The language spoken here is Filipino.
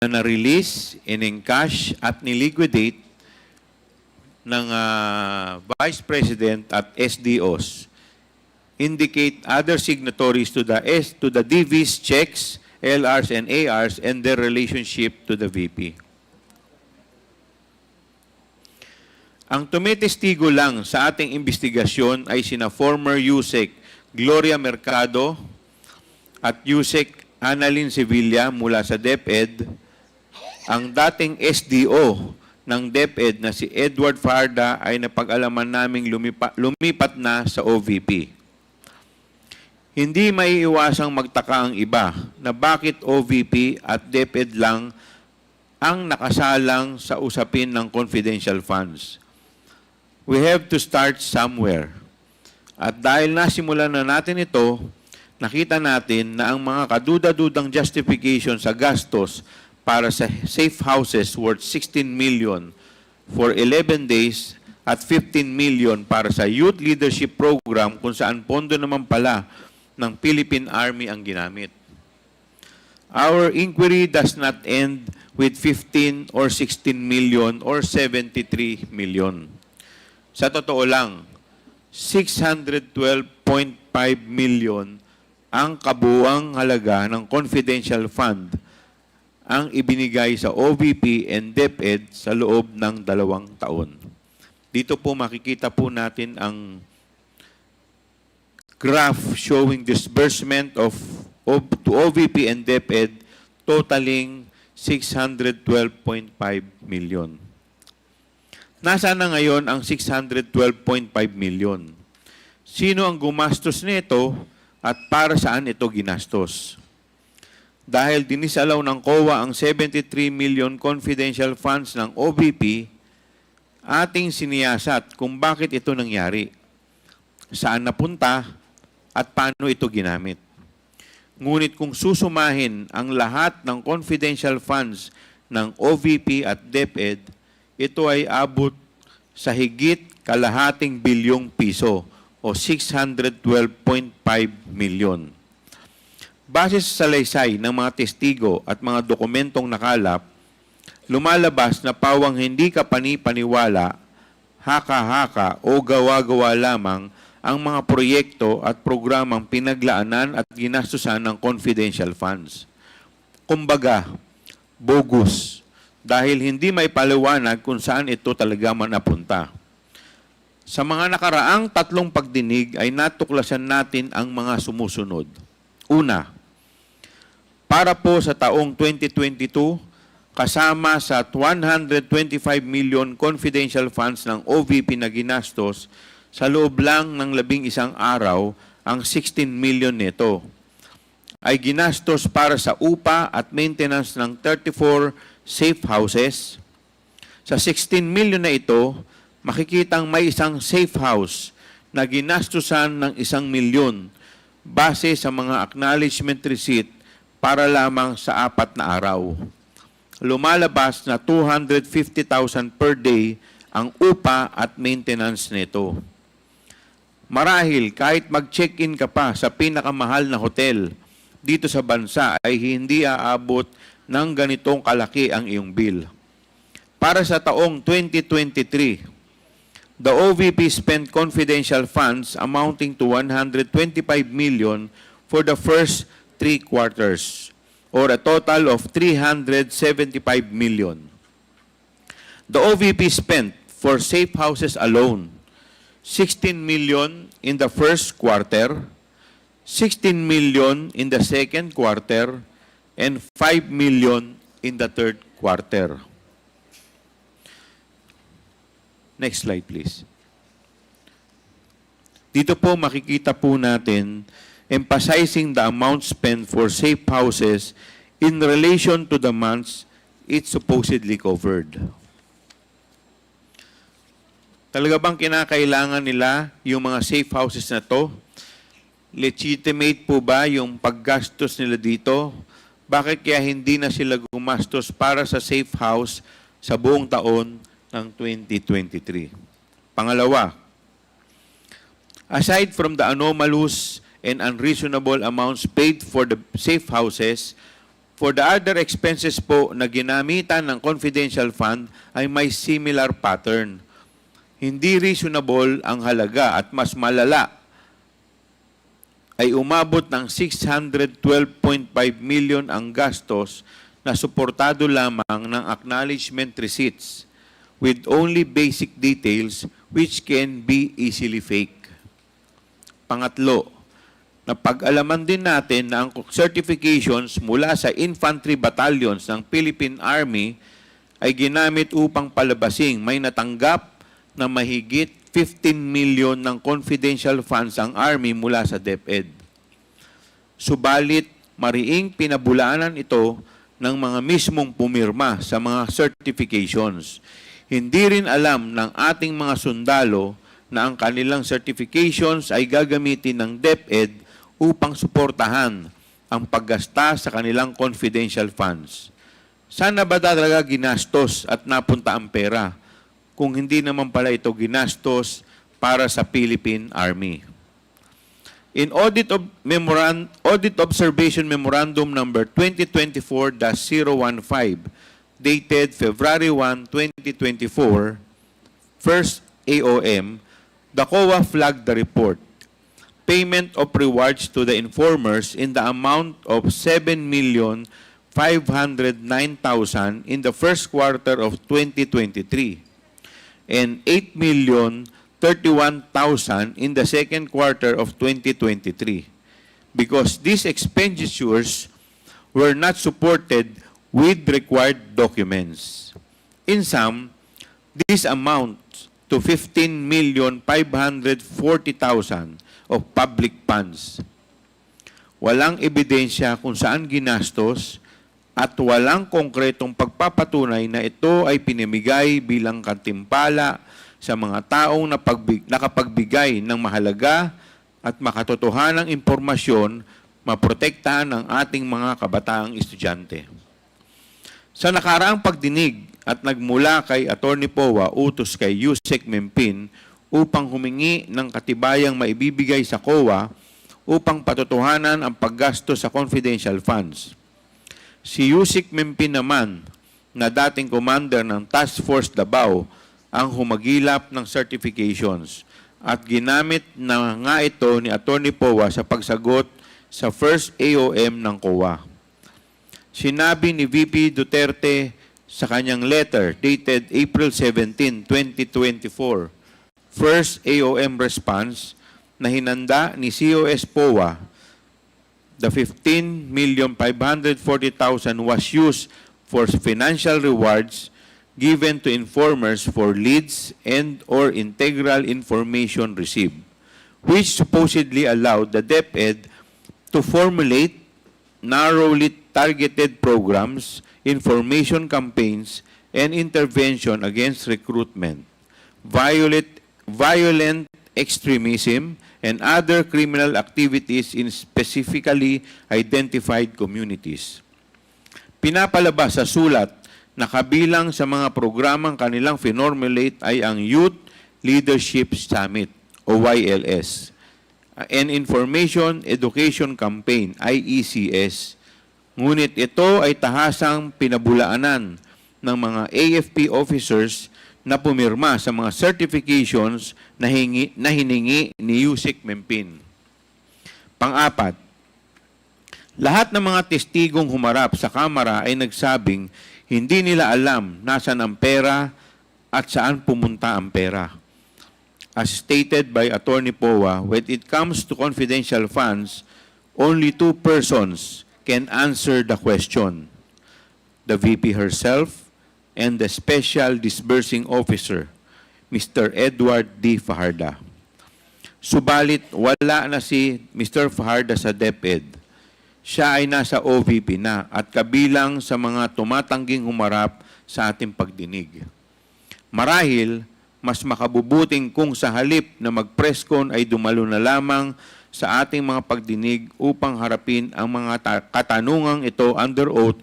na-release, in-encash at niliquidate ng Vice President at SDOs indicate other signatories to the DV's checks, LRs and ARs and their relationship to the VP. Ang tumitestigo lang sa ating investigasyon ay sina former USEC Gloria Mercado at USEC Annalyn Sevilla mula sa DepEd, ang dating SDO ng DepEd na si Edward Farda ay napag-alaman naming lumipat na sa OVP. Hindi maiiwasang magtaka ang iba na bakit OVP at DepEd lang ang nakasalang sa usapin ng confidential funds. We have to start somewhere. At dahil nasimulan na natin ito, nakita natin na ang mga kaduda-dudang justification sa gastos para sa safe houses worth 16 million for 11 days at 15 million para sa youth leadership program kung saan pondo naman pala ng Philippine Army ang ginamit. Our inquiry does not end with 15 or 16 million or 73 million. Sa totoo lang, 612.5 million ang kabuuang halaga ng confidential fund ang ibinigay sa OVP and DepEd sa loob ng 2 taon. Dito po makikita po natin ang graph showing disbursement to OVP and DepEd totaling 612.5 million. Nasaan na ngayon ang 612.5 million? Sino ang gumastos nito at para saan ito ginastos? Dahil dinisalaw ng COA ang 73 million confidential funds ng OVP, ating siniyasat kung bakit ito nangyari, saan napunta at paano ito ginamit. Ngunit kung susumahin ang lahat ng confidential funds ng OVP at DepEd, ito ay abot sa higit kalahating bilyong piso o 612.5 million. Base sa salaysay ng mga testigo at mga dokumentong nakalap, lumalabas na pawang hindi ka pani-paniwala, haka-haka o gawa-gawa lamang ang mga proyekto at programang pinaglaanan at ginastusan ng confidential funds. Kumbaga, bogus, dahil hindi may paliwanag kung saan ito talaga napunta. Sa mga nakaraang 3 pagdinig ay natuklasan natin ang mga sumusunod. Una, para po sa taong 2022, kasama sa 125 million confidential funds ng OVP na ginastos, sa loob lang ng 11 araw, ang 16 million nito ay ginastos para sa upa at maintenance ng 34 safe houses. Sa 16 million na ito, makikitang may isang safe house na ginastusan ng 1 milyon base sa mga acknowledgement receipt para lamang sa 4 na araw. Lumalabas na 250,000 per day ang upa at maintenance nito. Marahil kahit mag-check-in ka pa sa pinakamahal na hotel dito sa bansa ay hindi aabot ng ganitong kalaki ang iyong bill. Para sa taong 2023, the OVP spent confidential funds amounting to 125 million for the first 3 quarters, or a total of 375 million. The OVP spent for safe houses alone 16 million in the first quarter, 16 million in the second quarter, and 5 million in the third quarter. Next slide, please. Dito po makikita po natin emphasizing the amount spent for safe houses in relation to the months it supposedly covered. Talaga bang kinakailangan nila yung mga safe houses na to? Legitimate po ba yung paggastos nila dito? Bakit kaya hindi na sila gumastos para sa safe house sa buong taon ng 2023? Pangalawa, aside from the anomalous and unreasonable amounts paid for the safe houses, For the other expenses po na ginamitan ng confidential fund ay may similar pattern. Hindi reasonable ang halaga at mas malala ay umabot ng 612.5 million ang gastos na suportado lamang ng acknowledgement receipts with only basic details which can be easily fake. Pangatlo, napag-alaman din natin na ang certifications mula sa infantry battalions ng Philippine Army ay ginamit upang palabasing may natanggap na mahigit 15 million ng confidential funds ang Army mula sa DepEd. Subalit, mariing pinabulaanan ito ng mga mismong pumirma sa mga certifications. Hindi rin alam ng ating mga sundalo na ang kanilang certifications ay gagamitin ng DepEd upang suportahan ang paggasta sa kanilang confidential funds. Sana ba talaga ginastos at napunta ang pera kung hindi naman pala ito ginastos para sa Philippine Army? In Audit Observation Memorandum number 2024-015 dated February 1, 2024, first AOM, the COA flagged the report. Payment of rewards to the informers in the amount of 7,509,000 in the first quarter of 2023 and 8,031,000 in the second quarter of 2023 because these expenditures were not supported with required documents. In sum, this amounts to 15,540,000 of public funds. Walang ebidensya kung saan ginastos at walang konkretong pagpapatunay na ito ay pinamigay bilang kantimpala sa mga taong nakapagbigay ng mahalaga at makatotohanang impormasyon maprotektahan ang ating mga kabataang estudyante. Sa nakaraang pagdinig at nagmula kay Atty. Powa utos kay Yusek Mempin upang humingi ng katibayang maibibigay sa COA upang patotohanan ang paggasto sa confidential funds. Si Yusek Mempin naman, na dating commander ng Task Force Davao, ang humagilap ng certifications at ginamit na nga ito ni Atty. Powa sa pagsagot sa first AOM ng COA. Sinabi ni VP Duterte sa kanyang letter dated April 17, 2024, first AOM response na hinanda ni COS Powa, the 15,540,000 was used for financial rewards given to informers for leads and or integral information received, which supposedly allowed the DepEd to formulate narrowly targeted programs, information campaigns, and intervention against recruitment, violent extremism, and other criminal activities in specifically identified communities. Pinapalabas sa sulat na kabilang sa mga programang kanilang finormulate ay ang Youth Leadership Summit o YLS, an Information Education Campaign, IECS. Ngunit ito ay tahasang pinabulaanan ng mga AFP officers na pumirma sa mga certifications na hiningi ni Yusek Mempin. Pang-apat, lahat ng mga testigong humarap sa kamera ay nagsabing hindi nila alam nasaan ang pera at saan pumunta ang pera. As stated by Atty. Powa, when it comes to confidential funds, only two persons can answer the question, the VP herself and the Special Disbursing Officer, Mr. Edward D. Fajarda. Subalit, wala na si Mr. Fajarda sa DepEd. Siya ay nasa OVP na at kabilang sa mga tumatangging humarap sa ating pagdinig. Marahil, mas makabubuting kung sa halip na mag-presscon ay dumalo na lamang sa ating mga pagdinig upang harapin ang mga katanungang ito under oath